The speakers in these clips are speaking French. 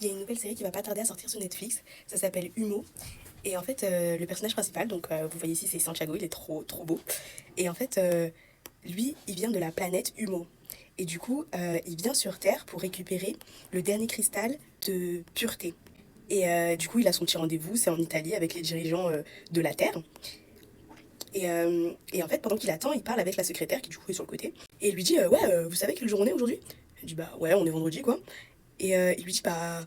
Il y a une nouvelle série qui va pas tarder à sortir sur Netflix, ça s'appelle Humo. Et en fait, le personnage principal, donc vous voyez ici, c'est Santiago, il est trop trop beau. Et en fait, lui, il vient de la planète Humo. Et du coup, il vient sur Terre pour récupérer le dernier cristal de pureté. Et du coup, il a son petit rendez-vous, c'est en Italie avec les dirigeants de la Terre. Et en fait, pendant qu'il attend, il parle avec la secrétaire qui du coup est sur le côté. Et il lui dit ouais, vous savez quelle journée aujourd'hui? Elle dit bah ouais, on est vendredi quoi. Et il lui dit bah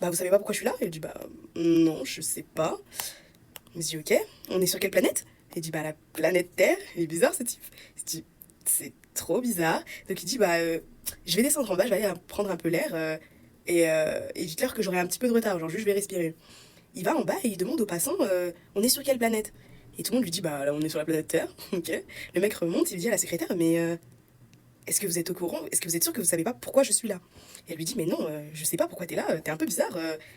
vous savez pas pourquoi je suis là? Elle dit bah non, je sais pas. Il me dit ok, on est sur quelle planète? Elle dit bah la planète Terre. Il est bizarre ce type. Il dit c'est trop bizarre. Donc il dit bah je vais descendre en bas, je vais aller prendre un peu l'air et dites-leur que j'aurai un petit peu de retard, genre juste je vais respirer. Il va en bas et il demande aux passants on est sur quelle planète? Et tout le monde lui dit bah là on est sur la planète Terre. Ok. Le mec remonte, il dit à la secrétaire mais est-ce que vous êtes au courant? Est-ce que vous êtes sûr que vous savez pas pourquoi je suis là? Et elle lui dit mais non, je sais pas pourquoi t'es là, t'es un peu bizarre,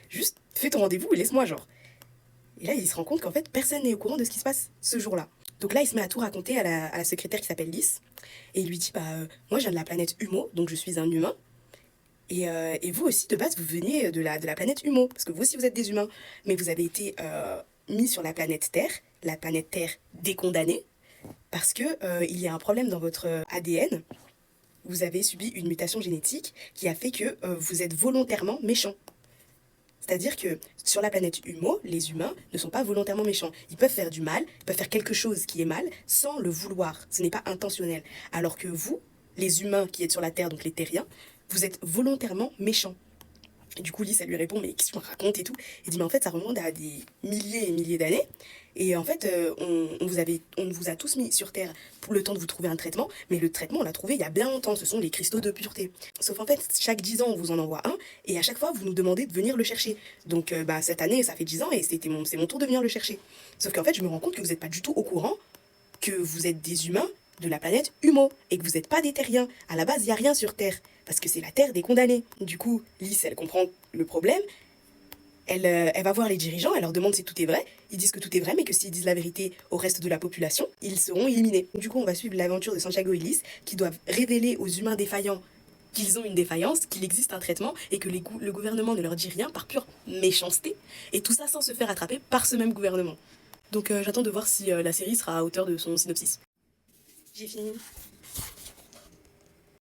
juste fais ton rendez-vous et laisse-moi genre. Et là il se rend compte qu'en fait personne n'est au courant de ce qui se passe ce jour-là. Donc là il se met à tout raconter à la secrétaire qui s'appelle Lys et il lui dit bah moi je viens de la planète Humo, donc je suis un humain. Et vous aussi, de base, vous veniez de la planète Humo, parce que vous aussi, vous êtes des humains. Mais vous avez été mis sur la planète Terre décondamnée, parce que il y a un problème dans votre ADN. Vous avez subi une mutation génétique qui a fait que vous êtes volontairement méchant. C'est-à-dire que sur la planète Humo, les humains ne sont pas volontairement méchants. Ils peuvent faire du mal, ils peuvent faire quelque chose qui est mal sans le vouloir. Ce n'est pas intentionnel. Alors que vous, les humains qui êtes sur la Terre, donc les terriens, vous êtes volontairement méchants. Et du coup, Lys, elle lui répond, mais qu'est-ce que tu me racontes et tout. Il dit, mais en fait, ça remonte à des milliers et milliers d'années. Et en fait, on vous a tous mis sur Terre pour le temps de vous trouver un traitement, mais le traitement, on l'a trouvé il y a bien longtemps. Ce sont les cristaux de pureté. Sauf en fait, chaque 10 ans, on vous en envoie un, et à chaque fois, vous nous demandez de venir le chercher. Donc, bah, cette année, ça fait 10 ans, et c'est mon tour de venir le chercher. Sauf qu'en fait, je me rends compte que vous n'êtes pas du tout au courant que vous êtes des humains de la planète Humo et que vous n'êtes pas des terriens. À la base, il n'y a rien sur Terre parce que c'est la Terre des condamnés. Du coup, Lys, elle comprend le problème. Elle va voir les dirigeants, elle leur demande si tout est vrai. Ils disent que tout est vrai, mais que s'ils disent la vérité au reste de la population, ils seront éliminés. Du coup, on va suivre l'aventure de Santiago et Lys qui doivent révéler aux humains défaillants qu'ils ont une défaillance, qu'il existe un traitement et que le gouvernement ne leur dit rien par pure méchanceté. Et tout ça sans se faire attraper par ce même gouvernement. Donc j'attends de voir si la série sera à hauteur de son synopsis. J'ai fini.